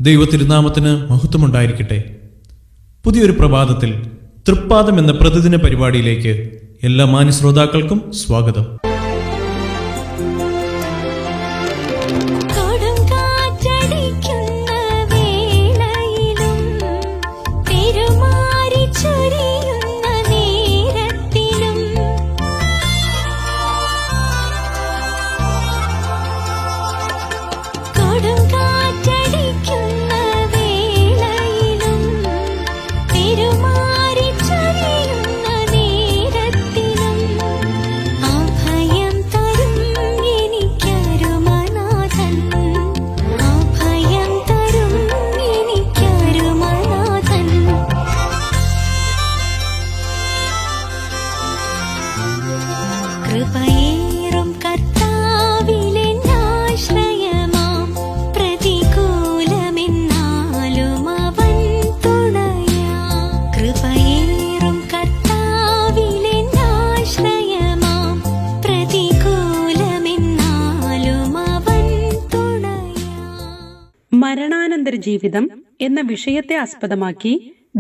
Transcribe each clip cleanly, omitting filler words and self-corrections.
ദൈവത്തിരുനാമത്തിന് മഹത്വമുണ്ടായിരിക്കട്ടെ. പുതിയൊരു പ്രഭാതത്തിൽ തൃപ്പാദം എന്ന പ്രതിദിന പരിപാടിയിലേക്ക് എല്ലാ മാന്യ ശ്രോതാക്കൾക്കും സ്വാഗതം. മരണാനന്തര ജീവിതം എന്ന വിഷയത്തെ ആസ്പദമാക്കി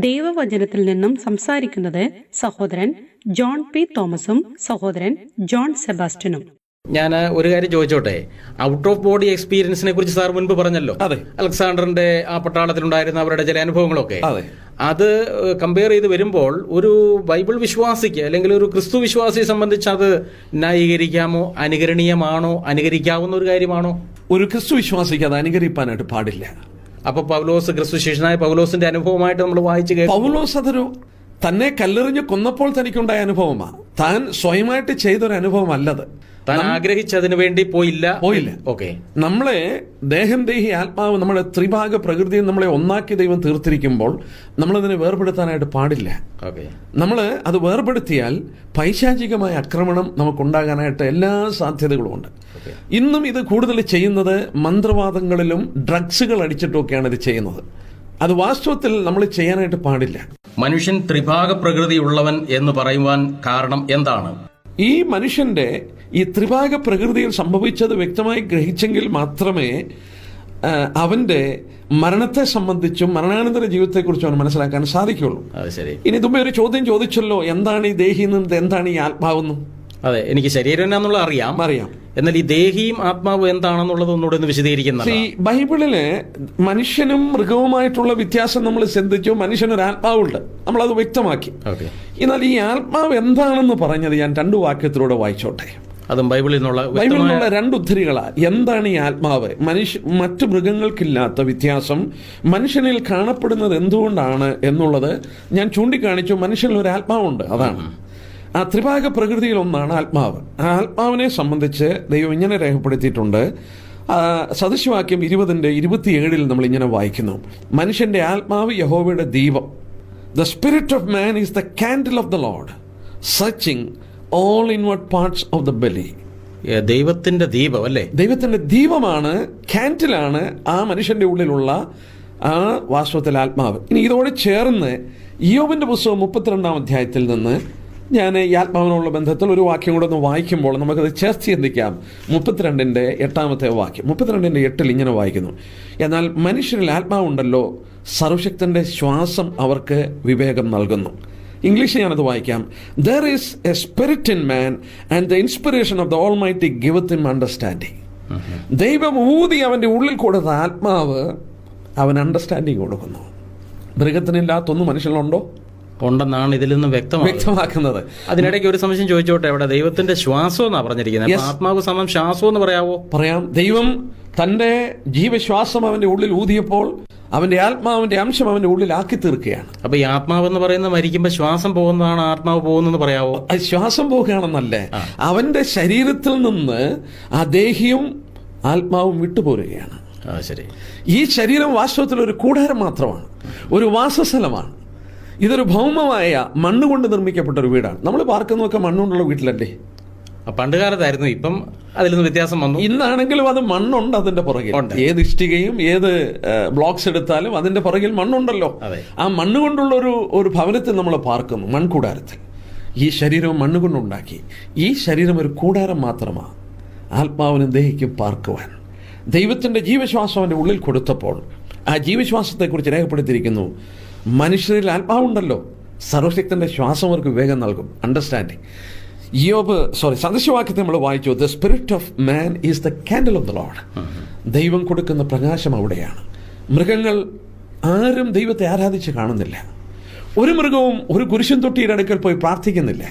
ദൈവവചനത്തിൽ നിന്നും സംസാരിക്കുന്നത് സഹോദരൻ ജോൺ പി തോമസും സഹോദരൻ ജോൺ സെബാസ്റ്റ്യനും. ഞാൻ ഒരു കാര്യം ചോദിച്ചോട്ടെ, ഔട്ട് ഓഫ് ബോഡി എക്സ്പീരിയൻസിനെ കുറിച്ച് സാർ മുൻപ് പറഞ്ഞല്ലോ. അതെ, അലക്സാണ്ടറിന്റെ ആ പട്ടാളത്തിലുണ്ടായിരുന്ന അവരുടെ ചില അനുഭവങ്ങളൊക്കെ. അതെ, അത് കമ്പയർ ചെയ്ത് വരുമ്പോൾ ഒരു ബൈബിൾ വിശ്വാസിക്ക് അല്ലെങ്കിൽ ഒരു ക്രിസ്തു വിശ്വാസിയെ സംബന്ധിച്ച് അത് ന്യായീകരിക്കാമോ, അനുകരണീയമാണോ, അനുകരിക്കാവുന്ന ഒരു കാര്യമാണോ? ഒരു ക്രിസ്തു വിശ്വാസിക്ക് അത് അനുകരിപ്പാനായിട്ട് പാടില്ല. അപ്പൊ പൗലോസ്, ക്രിസ്തു ശിഷ്യനായ പൗലോസിന്റെ അനുഭവമായിട്ട് നമ്മൾ വായിച്ചു കേട്ടു. പൗലോസ് അതൊരു തന്നെ കല്ലെറിഞ്ഞ് കൊന്നപ്പോൾ തനിക്കുണ്ടായ അനുഭവമാണ്. താൻ സ്വയമായിട്ട് ചെയ്തൊരു അനുഭവം അല്ലത്. താൻ ആഗ്രഹിച്ചതിന് വേണ്ടി പോയില്ല. ഓക്കെ, നമ്മളെ ദേഹം, ദേഹി, ആത്മാവ്, നമ്മുടെ ത്രിഭാഗ പ്രകൃതിയും നമ്മളെ ഒന്നാക്കി ദൈവം തീർത്തിരിക്കുമ്പോൾ നമ്മളതിനെ വേർപെടുത്താനായിട്ട് പാടില്ല. നമ്മൾ അത് വേർപെടുത്തിയാൽ പൈശാചികമായ ആക്രമണം നമുക്കുണ്ടാകാനായിട്ട് എല്ലാ സാധ്യതകളും ഉണ്ട്. ഇന്നും ഇത് കൂടുതൽ ചെയ്യുന്നത് മന്ത്രവാദങ്ങളിലും ഡ്രഗ്സുകൾ അടിച്ചിട്ടൊക്കെയാണ് ഇത് ചെയ്യുന്നത്. അത് വാസ്തവത്തിൽ നമ്മൾ ചെയ്യാനായിട്ട് പാടില്ല. മനുഷ്യൻ ത്രിഭാഗ പ്രകൃതി ഉള്ളവൻ എന്ന് പറയുവാൻ കാരണം എന്താണ്? ഈ മനുഷ്യന്റെ ഈ ത്രിഭാഗ പ്രകൃതിയിൽ സംഭവിച്ചത് വ്യക്തമായി ഗ്രഹിച്ചെങ്കിൽ മാത്രമേ അവന്റെ മരണത്തെ സംബന്ധിച്ചും മരണാനന്തര ജീവിതത്തെക്കുറിച്ചും അവന് മനസ്സിലാക്കാൻ സാധിക്കുള്ളൂ. ഇനി തുമ്പേ ഒരു ചോദ്യം ചോദിച്ചല്ലോ, എന്താണ് ഈ ദേഹി എന്നും എന്താണ് ഈ ആത്മാവെന്നും? അതെ, എനിക്ക് ശരീരം എന്നാന്നുള്ള അറിയാം. എന്നാൽ ഈ ദേഹിയും ആത്മാവും എന്താണെന്നുള്ളത് ഒന്നുകൂടെ ഒന്ന് വിശദീകരിക്കുന്നത്. ഈ ബൈബിളില് മനുഷ്യനും മൃഗവുമായിട്ടുള്ള വ്യത്യാസം നമ്മൾ ചിന്തിച്ചു. മനുഷ്യനൊരു ആത്മാവുണ്ട്, നമ്മളത് വ്യക്തമാക്കി. എന്നാൽ ഈ ആത്മാവ് എന്താണെന്ന് പറഞ്ഞത് ഞാൻ 2 വാക്യത്തിലൂടെ വായിച്ചോട്ടെ. അതും ബൈബിളിൽ നിന്നുള്ള 2 ഉദ്ധരികളാ. എന്താണ് ഈ ആത്മാവ്? മറ്റു മൃഗങ്ങൾക്കില്ലാത്ത വ്യത്യാസം മനുഷ്യനിൽ കാണപ്പെടുന്നത് എന്തുകൊണ്ടാണ് എന്നുള്ളത് ഞാൻ ചൂണ്ടിക്കാണിച്ചു. മനുഷ്യനിൽ ഒരു ആത്മാവുണ്ട്, അതാണ് ആ ത്രിഭാഗ പ്രകൃതിയിൽ ഒന്നാണ് ആത്മാവ്. ആ ആത്മാവിനെ സംബന്ധിച്ച് ദൈവം ഇങ്ങനെ രേഖപ്പെടുത്തിയിട്ടുണ്ട്. സദൃശവാക്യം 20:27 നമ്മൾ ഇങ്ങനെ വായിക്കുന്നു: മനുഷ്യന്റെ ആത്മാവ് യഹോവയുടെ ദീപം. The spirit of man is the candle of the Lord, searching all inward parts of the belly. ദൈവത്തിന്റെ ദീപം അല്ലേ? ദൈവത്തിന്റെ ദീപമാണ്, കാൻഡിലാണ് ആ മനുഷ്യന്റെ ഉള്ളിലുള്ള ആ വാസ്തവത്തിൽ ആത്മാവ്. ഇനി ഇതോടെ ചേർന്ന് ഇയ്യോബിന്റെ പുസ്തകം 32-ാം അധ്യായത്തിൽ നിന്ന് ഞാൻ ഈ ആത്മാവിനുള്ള ബന്ധത്തിൽ ഒരു വാക്യം കൂടെ ഒന്ന് വായിക്കുമ്പോൾ നമുക്കത് ചേർത്ത് ചിന്തിക്കാം. 32:8 വാക്യം. 32:8 ഇങ്ങനെ വായിക്കുന്നു: എന്നാൽ മനുഷ്യരിൽ ആത്മാവുണ്ടല്ലോ, സർവശക്തന്റെ ശ്വാസം അവർക്ക് വിവേകം നൽകുന്നു. ഇംഗ്ലീഷിൽ ഞാനത് വായിക്കാം: there is a spirit in man and the inspiration of the Almighty giveth him understanding. ദൈവം ഊതി അവന്റെ ഉള്ളിൽ കൊടുത്ത ആത്മാവ് അവൻ അണ്ടർസ്റ്റാൻഡിങ് കൊടുക്കുന്നു. മൃഗത്തിനില്ലാത്തൊന്നും മനുഷ്യനുണ്ടോ? ഉണ്ടെന്നാണ് ഇതിൽ നിന്ന് വ്യക്തമാക്കുന്നത്. അതിനിടയ്ക്ക് ഒരു സംശയം ചോദിച്ചോട്ടെ, അവിടെ ദൈവത്തിന്റെ ശ്വാസം എന്നാ പറഞ്ഞിരിക്കുന്നത്. ആത്മാവ് സമം ശ്വാസം എന്ന് പറയാം. ദൈവം തന്റെ ജീവശ്വാസം അവന്റെ ഉള്ളിൽ ഊതിയപ്പോൾ അവന്റെ ആത്മാവിന്റെ അംശം അവന്റെ ഉള്ളിൽ ആക്കി തീർക്കുകയാണ്. അപ്പൊ ഈ ആത്മാവ് എന്ന് പറയുന്നത് മരിക്കുമ്പോ ശ്വാസം പോകുന്നതാണ് ആത്മാവ് പോകുന്നെന്ന് പറയാവോ? ശ്വാസം പോകുകയാണെന്നല്ലേ, അവന്റെ ശരീരത്തിൽ നിന്ന് ആ ദേഹിയും ആത്മാവും വിട്ടുപോരുകയാണ്. ശരി. ഈ ശരീരം വാസ്തവത്തിൽ ഒരു കൂടാരം മാത്രമാണ്, ഒരു വാസസ്ഥലമാണ്. ഇതൊരു ഭൗമമായ മണ്ണുകൊണ്ട് നിർമ്മിക്കപ്പെട്ട ഒരു വീടാണ്. നമ്മൾ പാർക്കുന്നതൊക്കെ മണ്ണുകൊണ്ടുള്ള വീട്ടിലല്ലേ? പണ്ട് കാലത്തായിരുന്നു, ഇപ്പം അതിൽ നിന്ന് വ്യത്യാസം വന്നു. ഇന്നാണെങ്കിലും അത് മണ്ണുണ്ട് അതിന്റെ പുറകിൽ. ഏത് ഇഷ്ടികയും ഏത് ബ്ലോക്സ് എടുത്താലും അതിന്റെ പുറകിൽ മണ്ണുണ്ടല്ലോ. ആ മണ്ണുകൊണ്ടുള്ള ഒരു ഭവനത്തിൽ നമ്മൾ പാർക്കുന്നു, മൺകൂടാരത്തിൽ. ഈ ശരീരവും മണ്ണുകൊണ്ടുണ്ടാക്കി. ഈ ശരീരം ഒരു കൂടാരം മാത്രമാണ്, ആത്മാവിനും ദേഹിക്കും പാർക്കുവാൻ. ദൈവത്തിന്റെ ജീവശ്വാസം അവന്റെ ഉള്ളിൽ കൊടുത്തപ്പോൾ ആ ജീവശ്വാസത്തെക്കുറിച്ച് രേഖപ്പെടുത്തിയിരിക്കുന്നു. മനുഷ്യരിൽ ആത്മാവുണ്ടല്ലോ, സർവശക്തന്റെ ശ്വാസം അവർക്ക് വിവേകം നൽകും, അണ്ടർസ്റ്റാൻഡിങ്. സദൃശവാക്യത്തെ നമ്മൾ വായിച്ചു, the spirit of man is the candle of the Lord. ദൈവം കൊടുക്കുന്ന പ്രകാശം അവിടെയാണ്. മൃഗങ്ങൾ ആരും ദൈവത്തെ ആരാധിച്ച് കാണുന്നില്ല. ഒരു മൃഗവും ഒരു കുരിശും തൊട്ടിയുടെ അടുക്കൽ പോയി പ്രാർത്ഥിക്കുന്നില്ല.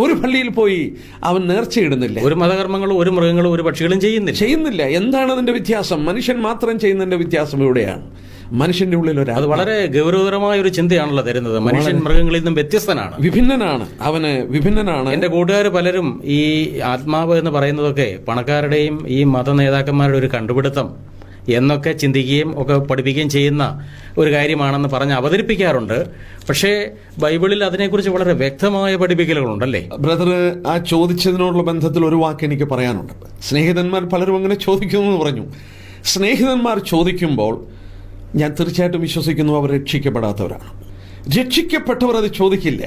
ഒരു പള്ളിയിൽ പോയി അവൻ നേർച്ചയിടുന്നില്ല. ഒരു മതകർമ്മങ്ങളും ഒരു മൃഗങ്ങളും ഒരു പക്ഷികളും ചെയ്യുന്നില്ല. എന്താണ് അതിന്റെ വ്യത്യാസം? മനുഷ്യൻ മാത്രം ചെയ്യുന്നതിന്റെ വ്യത്യാസം ഇവിടെയാണ്. മനുഷ്യന്റെ ഉള്ളിൽ അത് വളരെ ഗൗരവകരമായ ഒരു ചിന്തയാണല്ലോ തരുന്നത്. മനുഷ്യൻ മൃഗങ്ങളിൽ നിന്നും വ്യത്യസ്തനാണ്, വിഭിന്നനാണ്. എന്റെ കൂട്ടുകാർ പലരും ഈ ആത്മാവ് എന്ന് പറയുന്നതൊക്കെ പണക്കാരുടെയും ഈ മത നേതാക്കന്മാരുടെ ഒരു കണ്ടുപിടുത്തം എന്നൊക്കെ ചിന്തിക്കുകയും ഒക്കെ പഠിപ്പിക്കുകയും ചെയ്യുന്ന ഒരു കാര്യമാണെന്ന് പറഞ്ഞ് അവതരിപ്പിക്കാറുണ്ട്. പക്ഷേ ബൈബിളിൽ അതിനെക്കുറിച്ച് വളരെ വ്യക്തമായ പഠിപ്പിക്കലുകളുണ്ടല്ലേ? ബ്രദർ, ആ ചോദിച്ചതിനോടുള്ള ബന്ധത്തിൽ ഒരു വാക്ക് എനിക്ക് പറയാനുണ്ട്. സ്നേഹിതന്മാർ പലരും അങ്ങനെ ചോദിക്കുന്നു എന്ന് പറഞ്ഞു. സ്നേഹിതന്മാർ ചോദിക്കുമ്പോൾ ഞാൻ തീർച്ചയായിട്ടും വിശ്വസിക്കുന്നു അവർ രക്ഷിക്കപ്പെടാത്തവരാണ്. രക്ഷിക്കപ്പെട്ടവർ അത് ചോദിക്കില്ല.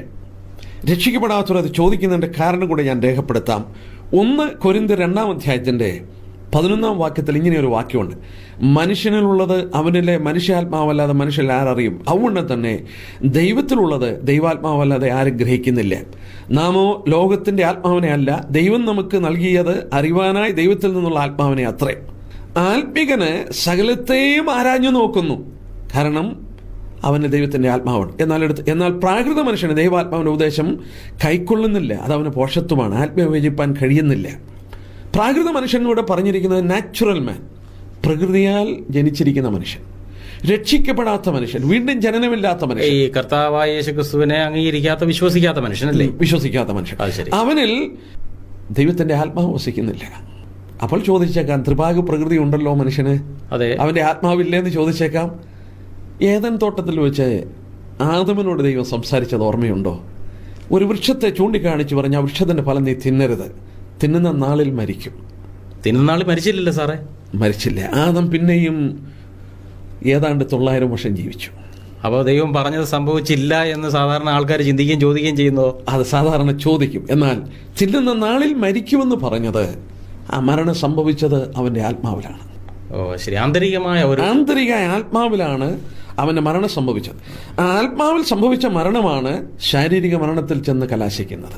രക്ഷിക്കപ്പെടാത്തവർ അത് ചോദിക്കുന്നതിൻ്റെ കാരണം കൂടെ ഞാൻ രേഖപ്പെടുത്താം. 1 കൊരിന്ത്യർ 2-ാം അധ്യായത്തിൻ്റെ 11-ാം വാക്യത്തിൽ ഇങ്ങനെയൊരു വാക്യമുണ്ട്, മനുഷ്യനിലുള്ളത് അവനിലെ മനുഷ്യാത്മാവല്ലാതെ മനുഷ്യൻ ആരറിയും, അതുകൊണ്ട് തന്നെ ദൈവത്തിലുള്ളത് ദൈവാത്മാവല്ലാതെ ആരും ഗ്രഹിക്കുന്നില്ല. നാമോ ലോകത്തിൻ്റെ ആത്മാവിനെ അല്ല, ദൈവം നമുക്ക് നൽകിയത് അറിവാനായി ദൈവത്തിൽ നിന്നുള്ള ആത്മാവിനെ അത്രേ. ആത്മികന് സകലത്തെയും ആരാഞ്ഞു നോക്കുന്നു, കാരണം അവന് ദൈവത്തിൻ്റെ ആത്മാവാണ്. എന്നാൽ പ്രാകൃത മനുഷ്യന് ദൈവാത്മാവിൻ്റെ ഉപദേശം കൈക്കൊള്ളുന്നില്ല, അത് അവന് പോഷത്വമാണ്, ആത്മീയ വിഭജിപ്പാൻ കഴിയുന്നില്ല. പ്രാകൃത മനുഷ്യനോട് പറഞ്ഞിരിക്കുന്നത് നാച്ചുറൽ മാൻ, പ്രകൃതിയാൽ ജനിച്ചിരിക്കുന്ന മനുഷ്യൻ, രക്ഷിക്കപ്പെടാത്ത മനുഷ്യൻ, വീണ്ടും ജനനമില്ലാത്ത മനുഷ്യൻ, ഈ കർത്താവായ യേശുക്രിസ്തുവിനെ അംഗീകരിക്കാത്ത വിശ്വസിക്കാത്ത മനുഷ്യനല്ലേ? വിശ്വസിക്കാത്ത മനുഷ്യൻ. അവനിൽ ദൈവത്തിന്റെ ആത്മാവ് വസിക്കുന്നില്ല. അപ്പോൾ ചോദിച്ചേക്കാം, ത്രിഭാഗ പ്രകൃതി ഉണ്ടല്ലോ മനുഷ്യന്, അതെ, അവന്റെ ആത്മാവില്ലേ എന്ന് ചോദിച്ചേക്കാം. ഏദൻ തോട്ടത്തിൽ വെച്ച് ആദമിനോട് ദൈവം സംസാരിച്ചത് ഓർമ്മയുണ്ടോ? ഒരു വൃക്ഷത്തെ ചൂണ്ടിക്കാണിച്ച് പറഞ്ഞ ആ വൃക്ഷത്തിന്റെ ഫലം നീ തിന്നരുത്, തിന്നുന്ന നാളിൽ മരിക്കും. തിന്നുന്ന നാളിൽ മരിച്ചില്ലല്ലോ സാറേ? മരിച്ചില്ല. ആദം പിന്നെയും ഏതാണ്ട് 900 വർഷം ജീവിച്ചു. അപ്പോൾ ദൈവം പറഞ്ഞത് സംഭവിച്ചില്ല എന്ന് സാധാരണ ആൾക്കാർ ചിന്തിക്കുകയും ചോദിക്കുകയും ചെയ്യുന്നോ? അത് സാധാരണ ചോദിക്കും. എന്നാൽ തിന്നുന്ന നാളിൽ മരിക്കുമെന്ന് പറഞ്ഞത്, ആ മരണം സംഭവിച്ചത് അവന്റെ ആത്മാവിലാണ്. ശരി, ആന്തരിക ആത്മാവിലാണ് അവന്റെ മരണം സംഭവിച്ചത്. ആത്മാവിൽ സംഭവിച്ച മരണമാണ് ശാരീരിക മരണത്തിൽ ചെന്ന് കലാശിക്കുന്നത്.